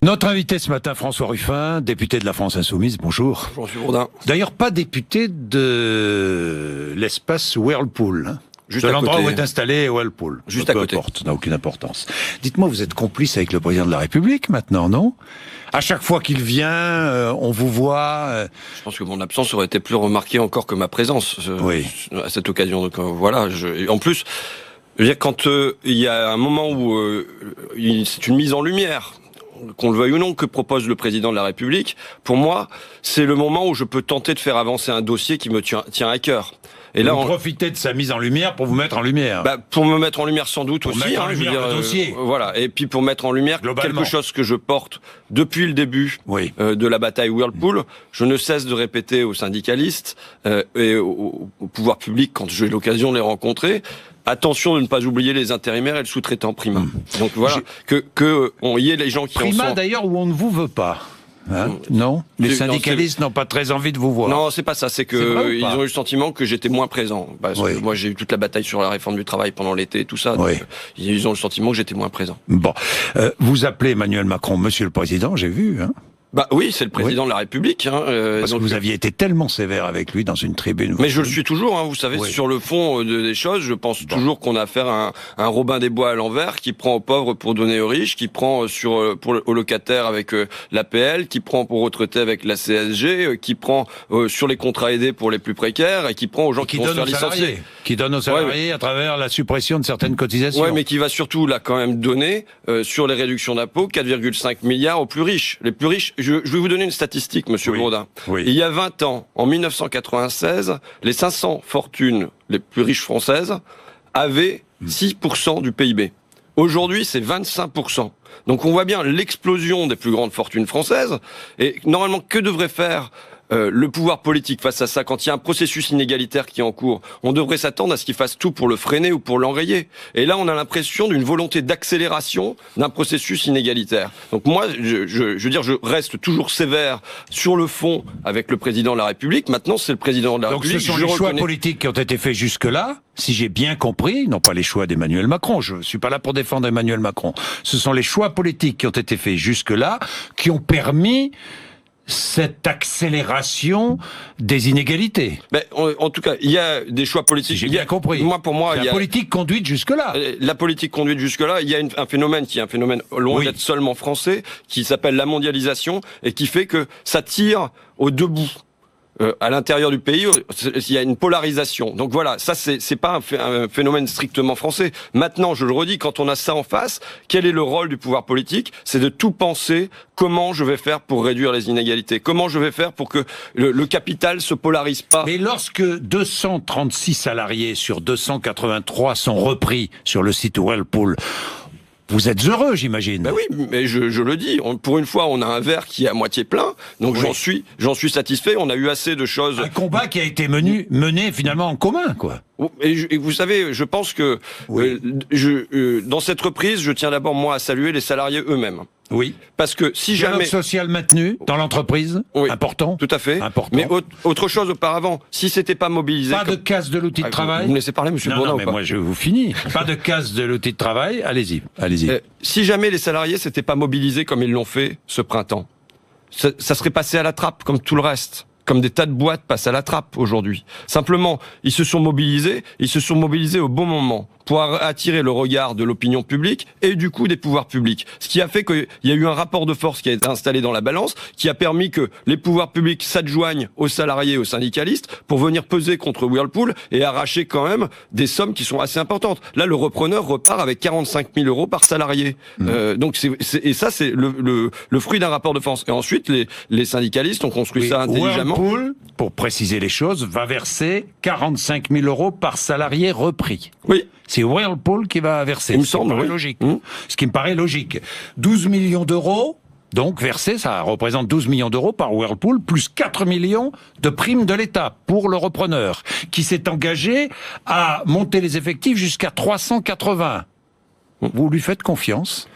Notre invité ce matin, François Ruffin, député de la France Insoumise, bonjour. Bonjour, monsieur Bourdin. D'ailleurs, pas député de l'espace Whirlpool, hein. Juste de à l'endroit côté. où est installé Whirlpool. Juste peu à côté. importe, ça n'a aucune importance. Dites-moi, vous êtes complice avec le président de la République maintenant, non? À chaque fois qu'il vient, on vous voit... Je pense que mon absence aurait été plus remarquée encore que ma présence Oui. à cette occasion. Donc voilà. En plus, je veux dire, quand il y a un moment où c'est une mise en lumière, qu'on le veuille ou non, que propose le président de la République, pour moi, c'est le moment où je peux tenter de faire avancer un dossier qui me tient à cœur. Et là, vous profitez de sa mise en lumière pour vous mettre en lumière. Pour me mettre en lumière sans doute Pour aussi. mettre en Je veux lumière le dossier. Voilà. Et puis pour mettre en lumière Globalement. quelque chose que je porte depuis le début Oui. de la bataille Whirlpool. Je ne cesse de répéter aux syndicalistes et au pouvoir public quand j'ai l'occasion de les rencontrer. Attention de ne pas oublier les intérimaires et le sous-traitant Prima. Donc voilà, que on y ait les gens qui Prima en sont. d'ailleurs où on ne vous veut pas. Hein, non, les syndicalistes n'ont pas très envie de vous voir. Non, c'est pas ça. C'est C'est vrai ou que ils pas ont eu le sentiment que j'étais moins présent. Parce Oui. que moi, j'ai eu toute la bataille sur la réforme du travail pendant l'été, et tout ça. Oui. Donc, ils ont le sentiment que j'étais moins présent. Bon, vous appelez Emmanuel Macron Monsieur le Président, j'ai vu, hein. Bah oui, c'est le président de la République. Hein, Parce que vous aviez été tellement sévère avec lui dans une tribune. Mais je le suis toujours, hein, vous savez, Oui. sur le fond des choses, je pense toujours qu'on a affaire à un Robin des Bois à l'envers, qui prend aux pauvres pour donner aux riches, qui prend aux locataires avec l'APL, qui prend pour retraités avec la CSG, qui prend sur les contrats aidés pour les plus précaires, et qui prend aux gens qui vont se faire licencier. Qui donne aux salariés à travers la suppression de certaines cotisations. Ouais, mais qui va surtout, là, quand même donner, sur les réductions d'impôts, 4,5 milliards aux plus riches. Les plus riches, je vais vous donner une statistique, monsieur Bourdin. Oui. Il y a 20 ans, en 1996, les 500 fortunes les plus riches françaises avaient 6% du PIB. Aujourd'hui, c'est 25%. Donc on voit bien l'explosion des plus grandes fortunes françaises. Et normalement, que devrait faire le pouvoir politique face à ça, quand il y a un processus inégalitaire qui est en cours? On devrait s'attendre à ce qu'il fasse tout pour le freiner ou pour l'enrayer. Et là, on a l'impression d'une volonté d'accélération d'un processus inégalitaire. Donc moi, je veux dire, je reste toujours sévère sur le fond avec le président de la République. Maintenant, c'est le président de la Donc République. ce sont les choix politiques qui ont été faits jusque-là, si j'ai bien compris, non pas les choix d'Emmanuel Macron, je suis pas là pour défendre Emmanuel Macron, ce sont les choix politiques qui ont été faits jusque-là, qui ont permis cette accélération des inégalités. Mais en tout cas, il y a des choix politiques. Si j'ai bien compris. Pour moi, il y a la politique conduite jusque-là. La politique conduite jusque-là, il y a un phénomène qui est un phénomène loin d'être seulement français, qui s'appelle la mondialisation et qui fait que ça tire au deux bouts. À l'intérieur du pays, il y a une polarisation. Donc voilà, ça c'est pas un phénomène strictement français. Maintenant, je le redis, quand on a ça en face, quel est le rôle du pouvoir politique? C'est de tout penser. Comment je vais faire pour réduire les inégalités? Comment je vais faire pour que le capital se polarise pas? Mais lorsque 236 salariés sur 283 sont repris sur le site Whirlpool, vous êtes heureux, j'imagine. Ben oui, mais je le dis. Pour une fois, on a un verre qui est à moitié plein. Donc j'en suis satisfait. On a eu assez de choses. Un combat qui a été mené finalement en commun, quoi. Et vous savez, je pense que dans cette reprise, je tiens d'abord moi à saluer les salariés eux-mêmes. Oui. Parce que si Dialogue jamais social maintenu dans l'entreprise, important. Tout à fait. Important. Mais autre chose auparavant, si c'était pas mobilisé, pas de casse de l'outil de travail. Vous me laissez parler, monsieur Bourdin, Non, mais moi je vous finis. Pas de casse de l'outil de travail. Allez-y. Si jamais les salariés s'étaient pas mobilisés comme ils l'ont fait ce printemps, ça serait passé à la trappe comme tout le reste. Comme des tas de boîtes passent à la trappe aujourd'hui. Simplement, ils se sont mobilisés au bon moment pour attirer le regard de l'opinion publique et du coup des pouvoirs publics. Ce qui a fait qu'il y a eu un rapport de force qui a été installé dans la balance, qui a permis que les pouvoirs publics s'adjoignent aux salariés et aux syndicalistes pour venir peser contre Whirlpool et arracher quand même des sommes qui sont assez importantes. Là, le repreneur repart avec 45 000 euros par salarié. Donc ça, c'est le fruit d'un rapport de force. Et ensuite, les syndicalistes ont construit ça intelligemment. Whirlpool, pour préciser les choses, va verser 45 000 euros par salarié repris. Oui. C'est Whirlpool qui va verser. Il me semble, logique. Ce qui me paraît logique. 12 millions d'euros, donc versés, ça représente 12 millions d'euros par Whirlpool, plus 4 millions de primes de l'État pour le repreneur, qui s'est engagé à monter les effectifs jusqu'à 380. Vous lui faites confiance?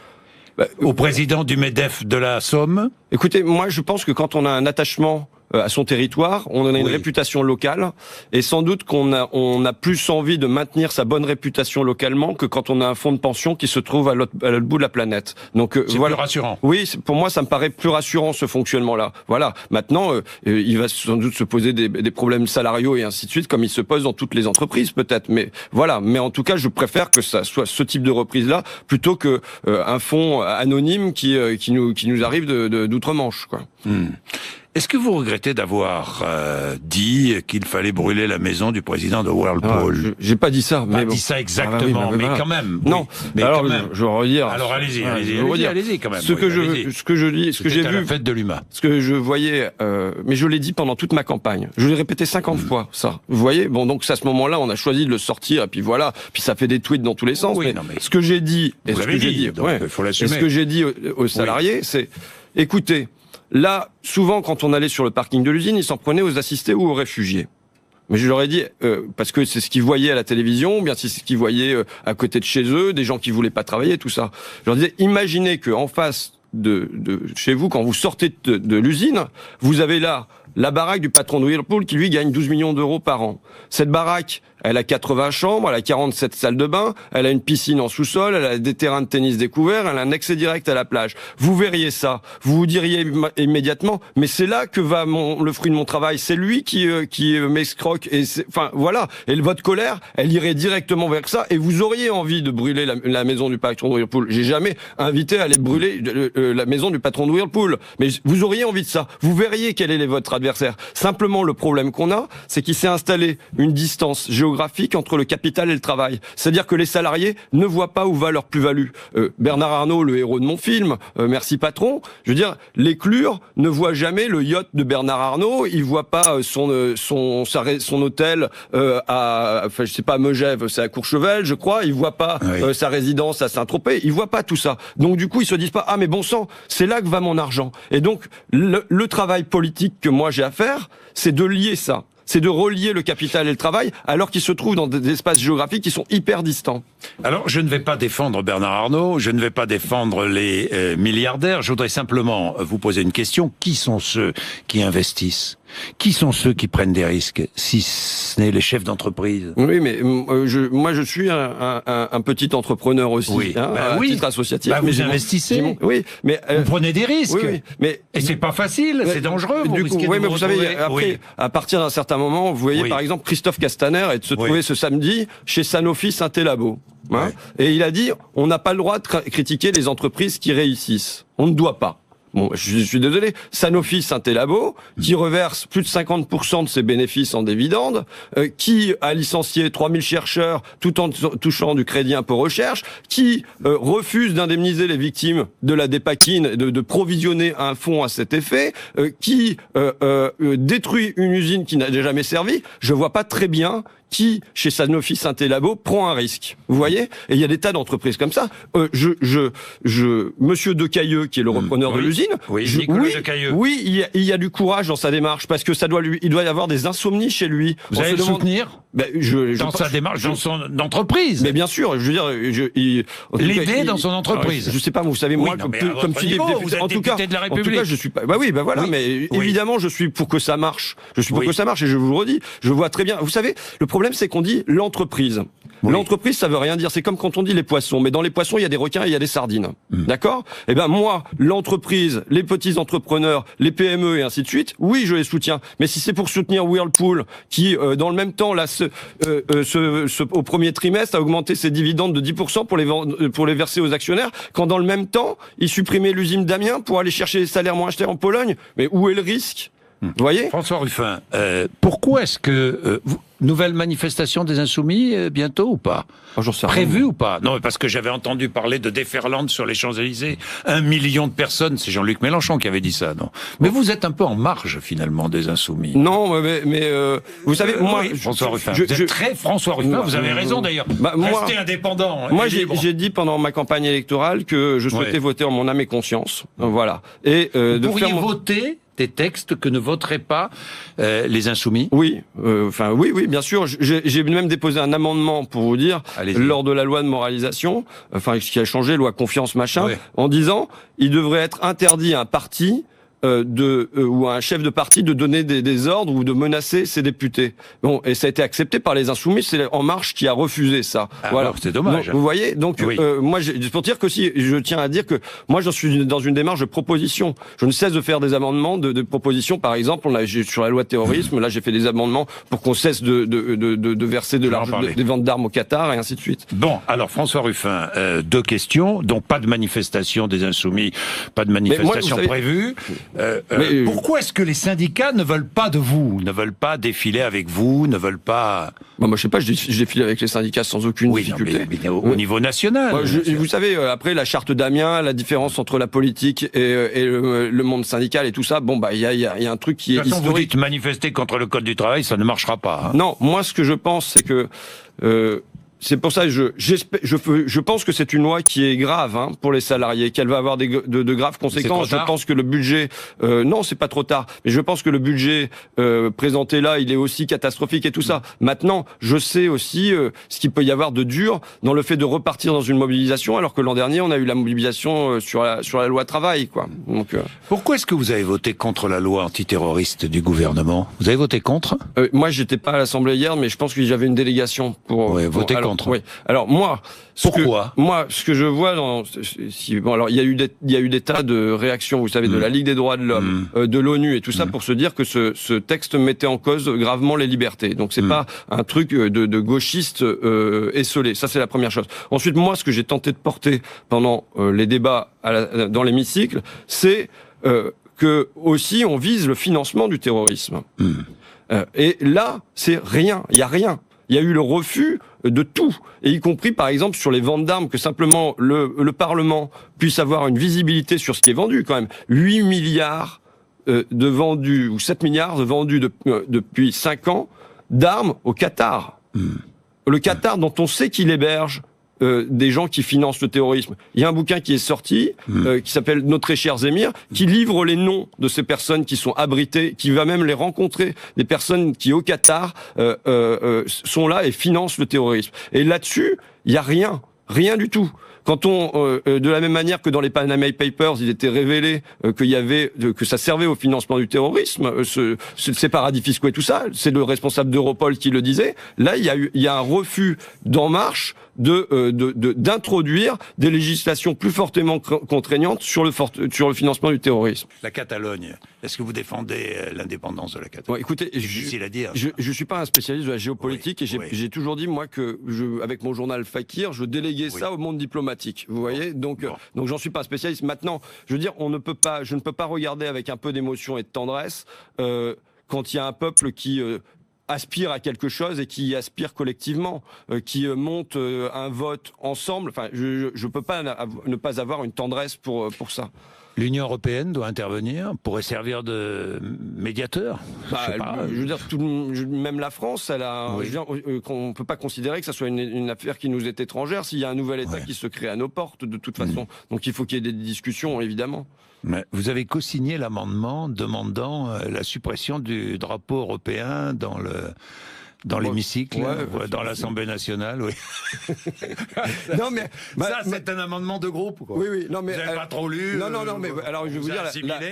Au président du MEDEF de la Somme? Écoutez, moi je pense que quand on a un attachement à son territoire, on a une Oui. réputation locale, et sans doute qu'on a plus envie de maintenir sa bonne réputation localement que quand on a un fonds de pension qui se trouve à l'autre bout de la planète. Donc C'est voilà. plus rassurant. Oui, pour moi, ça me paraît plus rassurant ce fonctionnement-là. Voilà. Maintenant, il va sans doute se poser des problèmes salariaux et ainsi de suite, comme il se pose dans toutes les entreprises, peut-être. Mais voilà. Mais en tout cas, je préfère que ça soit ce type de reprise-là plutôt que un fonds anonyme qui nous arrive d'outre-Manche, quoi. Est-ce que vous regrettez d'avoir dit qu'il fallait brûler la maison du président de Whirlpool? J'ai pas dit ça. Pas Mais dit ça exactement, mais voilà. quand même. Non. Oui. Mais alors, quand même. je vais redire. Alors allez-y quand même. Ce que je dis, ce que j'ai C'était à la vu, fête de l'humain. ce que je voyais, mais je l'ai dit pendant toute ma campagne. Je l'ai répété 50 fois, ça. Vous voyez? Bon, donc, à ce moment-là, on a choisi de le sortir, et puis voilà. Puis ça fait des tweets dans tous les sens. Oui, mais non, mais ce que j'ai dit, vous l'avez dit, donc il faut l'assumer. et ce que j'ai dit aux salariés, c'est, écoutez, là, souvent, quand on allait sur le parking de l'usine, ils s'en prenaient aux assistés ou aux réfugiés. Mais je leur ai dit, parce que c'est ce qu'ils voyaient à la télévision, ou bien c'est ce qu'ils voyaient à côté de chez eux, des gens qui voulaient pas travailler, tout ça. Je leur disais, imaginez qu'en face de chez vous, quand vous sortez de l'usine, vous avez là la baraque du patron de Whirlpool qui, lui, gagne 12 millions d'euros par an. Cette baraque, elle a 80 chambres, elle a 47 salles de bain, elle a une piscine en sous-sol, elle a des terrains de tennis découverts, elle a un accès direct à la plage. Vous verriez ça, vous vous diriez immédiatement, mais c'est là que va le fruit de mon travail. C'est lui qui m'escroque. Et enfin, voilà. Et votre colère, elle irait directement vers ça, et vous auriez envie de brûler la maison du patron de Whirlpool. J'ai jamais invité à aller brûler la maison du patron de Whirlpool, mais vous auriez envie de ça. Vous verriez quel est votre adversaire. Simplement, le problème qu'on a, c'est qu'il s'est installé une distance géographique entre le capital et le travail. C'est-à-dire que les salariés ne voient pas où va leur plus-value. Bernard Arnault, le héros de mon film, merci patron, je veux dire, l'éclure ne voit jamais le yacht de Bernard Arnault, il voit pas son hôtel à Megève, c'est à Courchevel, je crois, il voit pas sa résidence à Saint-Tropez, il voit pas tout ça. Donc du coup, ils se disent pas, ah mais bon sang, c'est là que va mon argent. Et donc, le travail politique que moi j'ai à faire, c'est de lier ça. C'est de relier le capital et le travail, alors qu'ils se trouvent dans des espaces géographiques qui sont hyper distants. Alors, je ne vais pas défendre Bernard Arnault, je ne vais pas défendre les milliardaires, je voudrais simplement vous poser une question. Qui sont ceux qui investissent ? Qui sont ceux qui prennent des risques, si ce n'est les chefs d'entreprise? Oui, mais moi je suis un petit entrepreneur aussi, à titre associatif. Bah, vous investissez. Oui, mais vous prenez des risques. Oui, mais et c'est pas facile, c'est dangereux. Du coup, mais vous savez, après, à partir d'un certain moment, vous voyez par exemple Christophe Castaner et de se trouver ce samedi chez Sanofi Saint-Élabo. Et il a dit, on n'a pas le droit de critiquer les entreprises qui réussissent. On ne doit pas. Bon, je suis désolé, Sanofi Saint-Élabo, qui reverse plus de 50% de ses bénéfices en dividendes, qui a licencié 3000 chercheurs tout en touchant du crédit impôt recherche, qui refuse d'indemniser les victimes de la dépakine, de provisionner un fonds à cet effet, qui détruit une usine qui n'a jamais servi. Je vois pas très bien qui, chez Sanofi Saint-Élabo, prend un risque. Vous voyez? Et il y a des tas d'entreprises comme ça. Monsieur Decailleux, qui est le repreneur de l'usine, il y a du courage dans sa démarche, parce que il doit y avoir des insomnies chez lui. Vous allez le soutenir? Dans sa démarche, dans son entreprise. Mais bien sûr, je veux dire, l'aider dans son entreprise. Je sais pas, vous savez, moi, comme Philippe, en tout cas, de la République. En tout cas, je suis pas. Mais évidemment, je suis pour que ça marche. Je suis pour que ça marche, et je vous le redis. Je vois très bien. Vous savez, le problème, c'est qu'on dit l'entreprise. L'entreprise, ça veut rien dire. C'est comme quand on dit les poissons. Mais dans les poissons, il y a des requins et il y a des sardines. D'accord? Eh ben, moi, l'entreprise, les petits entrepreneurs, les PME et ainsi de suite, oui, je les soutiens. Mais si c'est pour soutenir Whirlpool, qui, dans le même temps, là, au premier trimestre, a augmenté ses dividendes de 10% pour les verser aux actionnaires, quand dans le même temps, il supprimait l'usine d'Amiens pour aller chercher les salaires moins chers en Pologne. Mais où est le risque? Vous voyez? François Ruffin, pourquoi est-ce que... nouvelle manifestation des Insoumis bientôt ou pas? Prévu ou pas? Non, parce que j'avais entendu parler de déferlante sur les Champs-Élysées. 1 million de personnes, c'est Jean-Luc Mélenchon qui avait dit ça, non? Mais vous êtes un peu en marge, finalement, des Insoumis. Non, mais vous savez, moi... François Ruffin, vous êtes très François Ruffin, vous avez raison d'ailleurs. Restez indépendant. Moi, j'ai dit pendant ma campagne électorale que je souhaitais voter en mon âme et conscience. Voilà. Et vous pourriez voter des textes que ne voteraient pas les Insoumis? Oui, oui, bien sûr. J'ai même déposé un amendement, pour vous dire, lors de la loi de moralisation, ce qui a changé, loi confiance, machin, en disant, il devrait être interdit à un parti ou à un chef de parti de donner des ordres ou de menacer ses députés. Bon, et ça a été accepté par les Insoumis, c'est En Marche qui a refusé ça. Voilà. C'est dommage. Donc, vous voyez, donc oui. moi, c'est pour dire que si je tiens à dire que moi, j'en suis dans une démarche de proposition. Je ne cesse de faire des amendements de proposition. Par exemple, sur la loi terrorisme, là, j'ai fait des amendements pour qu'on cesse de verser de l'argent, des ventes d'armes au Qatar et ainsi de suite. Bon, alors François Ruffin, 2 questions. Donc pas de manifestation des Insoumis, pas de manifestation prévue. Pourquoi est-ce que les syndicats ne veulent pas de vous, ne veulent pas défiler avec vous, ne veulent pas... Moi, je sais pas, je défile avec les syndicats sans aucune difficulté. Non, mais au niveau national. Vous savez, après la charte d'Amiens, la différence entre la politique et le monde syndical et tout ça, bon, il y a un truc qui est historique. Vous dites manifester contre le code du travail, ça ne marchera pas. Hein. Non, moi, ce que je pense, c'est que... c'est pour ça que je pense que c'est une loi qui est grave pour les salariés, qu'elle va avoir de graves conséquences. Je pense que le budget, non, c'est pas trop tard, mais je pense que le budget présenté là, il est aussi catastrophique et tout ça. Maintenant, je sais aussi ce qu'il peut y avoir de dur dans le fait de repartir dans une mobilisation, alors que l'an dernier, on a eu la mobilisation sur la loi travail, quoi. Donc, pourquoi est-ce que vous avez voté contre la loi antiterroriste du gouvernement? Vous avez voté contre? Moi, j'étais pas à l'Assemblée hier, mais je pense que j'avais une délégation pour voter contre. Oui. Alors moi, ce que je vois alors il y a eu des tas de réactions, vous savez, de la Ligue des droits de l'homme, de l'ONU et tout ça pour se dire que ce texte mettait en cause gravement les libertés. Donc c'est pas un truc de gauchiste esselé. Ça c'est la première chose. Ensuite, moi, ce que j'ai tenté de porter pendant les débats dans l'hémicycle, c'est que aussi on vise le financement du terrorisme. Et là, c'est rien. Il y a rien. Il y a eu le refus de tout, et y compris par exemple sur les ventes d'armes, que simplement le Parlement puisse avoir une visibilité sur ce qui est vendu quand même. 8 milliards de vendus, ou 7 milliards de vendus depuis 5 ans d'armes au Qatar. Le Qatar dont on sait qu'il héberge des gens qui financent le terrorisme. Il y a un bouquin qui est sorti, qui s'appelle Nos très chers émirs, qui livre les noms de ces personnes qui sont abritées, qui va même les rencontrer, des personnes qui au Qatar sont là et financent le terrorisme. Et là-dessus, il y a rien du tout. Quand de la même manière que dans les Panama Papers, il était révélé que ça servait au financement du terrorisme, ces paradis fiscaux et tout ça, c'est le responsable d'Europol qui le disait. Là, il y a un refus d'En Marche d'introduire des législations plus fortement contraignantes sur le financement du terrorisme. La Catalogne, est-ce que vous défendez l'indépendance de la Catalogne? Écoutez, difficile à dire. Je suis pas un spécialiste de la géopolitique et j'ai toujours dit moi que avec mon journal Fakir, je déléguais ça au monde diplomatique. Vous voyez, donc j'en suis pas un spécialiste. Maintenant, je veux dire, je ne peux pas regarder avec un peu d'émotion et de tendresse quand il y a un peuple qui aspire à quelque chose et qui aspire collectivement, qui monte un vote ensemble. Enfin, je peux pas ne pas avoir une tendresse pour ça. L'Union européenne doit intervenir, pourrait servir de médiateur. Je veux dire, même la France, on peut pas considérer que ça soit une affaire qui nous est étrangère s'il y a un nouvel État qui se crée à nos portes, de toute façon. Donc il faut qu'il y ait des discussions, évidemment. Mais vous avez co-signé l'amendement demandant la suppression du drapeau européen dans l'hémicycle, dans l'Assemblée nationale, oui. Non mais c'est un amendement de groupe, quoi. Oui. Non mais vous n'avez pas trop lu. Non. Mais alors je vais vous dire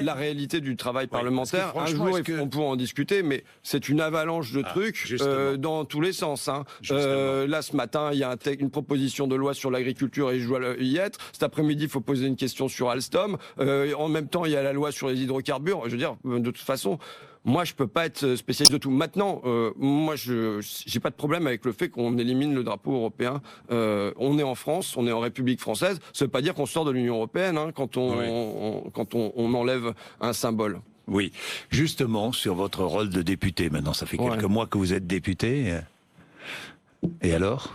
la réalité du travail parlementaire. Un jour on pourra en discuter, mais c'est une avalanche de trucs dans tous les sens. Là ce matin il y a une proposition de loi sur l'agriculture et je dois y être. Cet après-midi il faut poser une question sur Alstom. En même temps il y a la loi sur les hydrocarbures. Je veux dire, de toute façon. Moi, je peux pas être spécialiste de tout. Maintenant, moi, j'ai pas de problème avec le fait qu'on élimine le drapeau européen. On est en France, on est en République française. Ça veut pas dire qu'on sort de l'Union européenne quand on enlève un symbole. Oui, justement, sur votre rôle de député. Maintenant, ça fait quelques mois que vous êtes député. Et alors ?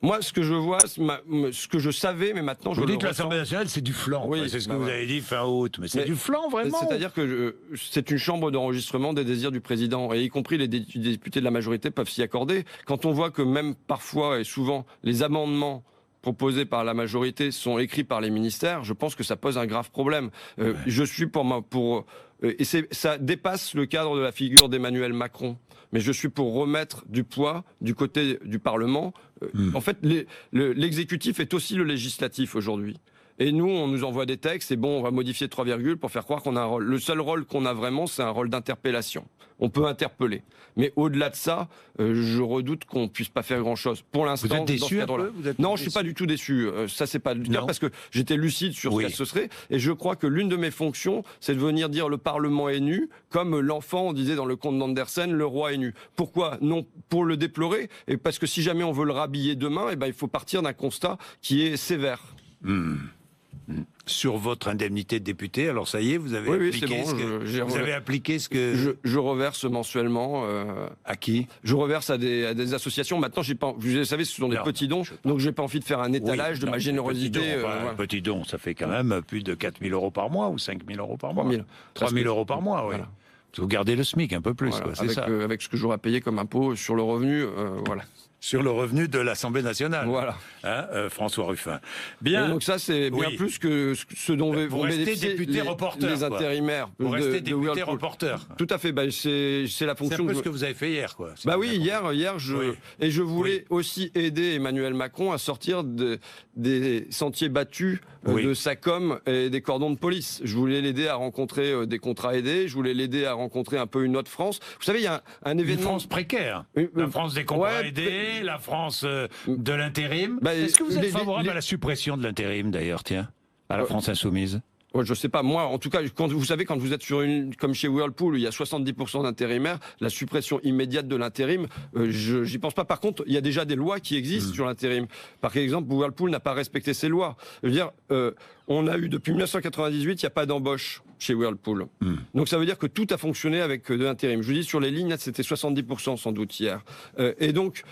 Moi, ce que je vois, ce que je savais, mais maintenant je vous le dites l'Assemblée nationale, c'est du flan. Oui, c'est ce que vous avez dit fin août, mais c'est du flan vraiment. C'est-à-dire que c'est une chambre d'enregistrement des désirs du président, et y compris les députés de la majorité peuvent s'y accorder. Quand on voit que même parfois et souvent les amendements proposés par la majorité sont écrits par les ministères, je pense que ça pose un grave problème. Je suis et ça dépasse le cadre de la figure d'Emmanuel Macron. Mais je suis pour remettre du poids du côté du Parlement. En fait, l'exécutif est aussi le législatif aujourd'hui. Et nous, on nous envoie des textes, et bon, on va modifier 3 virgules pour faire croire qu'on a un rôle. Le seul rôle qu'on a vraiment, c'est un rôle d'interpellation. On peut interpeller. Mais au-delà de ça, je redoute qu'on puisse pas faire grand-chose. Pour l'instant, vous êtes déçu dans ce cadre-là. Non, je suis pas du tout déçu. Ça, c'est pas le cas, parce que j'étais lucide sur ce que ce serait. Et je crois que l'une de mes fonctions, c'est de venir dire le Parlement est nu, comme l'enfant, on disait dans le conte d'Andersen, le roi est nu. Pourquoi? Non, pour le déplorer, et parce que si jamais on veut le rhabiller demain, eh ben, il faut partir d'un constat qui est sévère. Sur votre indemnité de député, alors ça y est, vous avez appliqué vous avez appliqué ce que... Je reverse mensuellement... À qui? Je reverse à des associations. Maintenant, j'ai pas, vous savez, ce sont des petits dons, donc j'ai pas envie de faire un étalage de ma générosité. Un petit don, ça fait quand même plus de 4 000 € par mois ou 5 000 € par mois. 3 000 € par mois, oui. Voilà. Vous gardez le SMIC un peu plus, voilà, c'est ça. Avec ce que j'aurais payé comme impôt sur le revenu, voilà. Sur le revenu de l'Assemblée nationale. Voilà. François Ruffin. Bien. Et donc ça, c'est bien plus que ce dont vont bénéficier les intérimaires. Vous restez député reporter. Tout à fait. C'est la fonction. C'est un peu ce que vous avez fait hier, quoi. Oui, hier, je voulais aussi aider Emmanuel Macron à sortir des sentiers battus de sa com et des cordons de police. Je voulais l'aider à rencontrer des contrats aidés. Je voulais l'aider à rencontrer un peu une autre France. Vous savez, il y a un événement. Une France précaire. La France des contrats aidés. La France de l'intérim. Est-ce que vous êtes favorable à la suppression de l'intérim, d'ailleurs, à la France insoumise? Je sais pas. Moi, en tout cas, quand vous êtes sur comme chez Whirlpool, où il y a 70% d'intérimaires, la suppression immédiate de l'intérim, j'y pense pas. Par contre, il y a déjà des lois qui existent sur l'intérim. Par exemple, Whirlpool n'a pas respecté ses lois. Je veux dire, on a eu depuis 1998, il n'y a pas d'embauche chez Whirlpool. Donc ça veut dire que tout a fonctionné avec de l'intérim. Je vous dis, sur les lignes, c'était 70% sans doute hier. Et donc,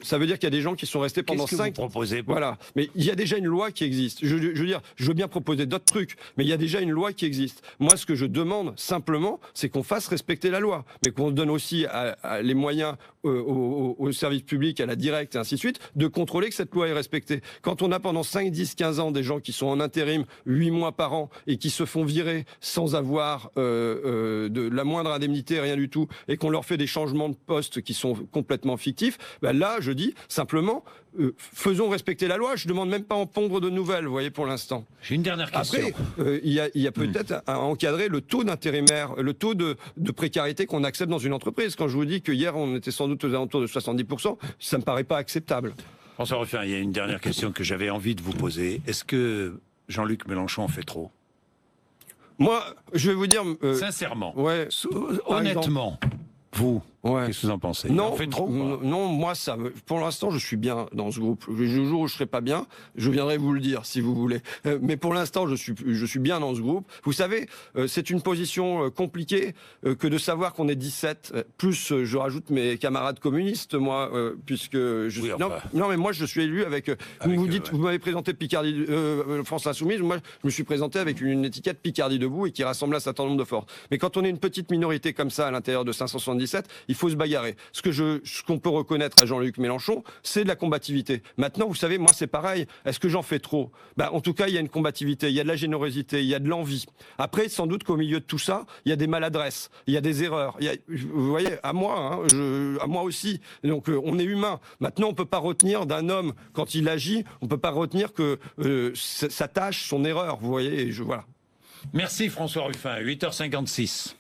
ça veut dire qu'il y a des gens qui sont restés pendant 5... Qu'est-ce que vous proposez? Voilà. Mais il y a déjà une loi qui existe. Je veux dire, je veux bien proposer d'autres trucs, mais il y a déjà une loi qui existe. Moi, ce que je demande, simplement, c'est qu'on fasse respecter la loi, mais qu'on donne aussi les moyens aux services publics, à la directe, et ainsi de suite, de contrôler que cette loi est respectée. Quand on a pendant 5, 10, 15 ans des gens qui sont en intérim 8 mois par an et qui se font virer sans avoir de la moindre indemnité, rien du tout, et qu'on leur fait des changements de poste qui sont complètement fictifs, là, je dis simplement, faisons respecter la loi. Je demande même pas en pondre de nouvelles, vous voyez, pour l'instant. J'ai une dernière question. Après, il y a peut-être à encadrer le taux d'intérimaire, le taux de précarité qu'on accepte dans une entreprise. Quand je vous dis que hier, on était sans doute aux alentours de 70%, ça me paraît pas acceptable. François Ruffin, il y a une dernière question que j'avais envie de vous poser. Est-ce que Jean-Luc Mélenchon en fait trop? Moi, je vais vous dire... sincèrement, honnêtement, vous, qu'est-ce que vous en pensez? Non, on fait trop, non, moi, pour l'instant, je suis bien dans ce groupe. Le jour où je serai pas bien, je viendrai vous le dire, si vous voulez. Mais pour l'instant, je suis bien dans ce groupe. Vous savez, c'est une position compliquée que de savoir qu'on est 17. Plus, je rajoute mes camarades communistes, moi, puisque non, mais moi, je suis élu avec vous m'avez présenté Picardie, France Insoumise. Moi, je me suis présenté avec une étiquette Picardie debout et qui rassemble un certain nombre de forces. Mais quand on est une petite minorité comme ça à l'intérieur de 577, il faut se bagarrer. Ce qu'on peut reconnaître à Jean-Luc Mélenchon, c'est de la combativité. Maintenant, vous savez, moi, c'est pareil. Est-ce que j'en fais trop? En tout cas, il y a une combativité, il y a de la générosité, il y a de l'envie. Après, sans doute qu'au milieu de tout ça, il y a des maladresses, il y a des erreurs. Vous voyez, à moi aussi. Donc, on est humain. Maintenant, on peut pas retenir d'un homme quand il agit, on peut pas retenir que sa tâche, son erreur. Vous voyez, voilà. Merci François Ruffin. 8h56.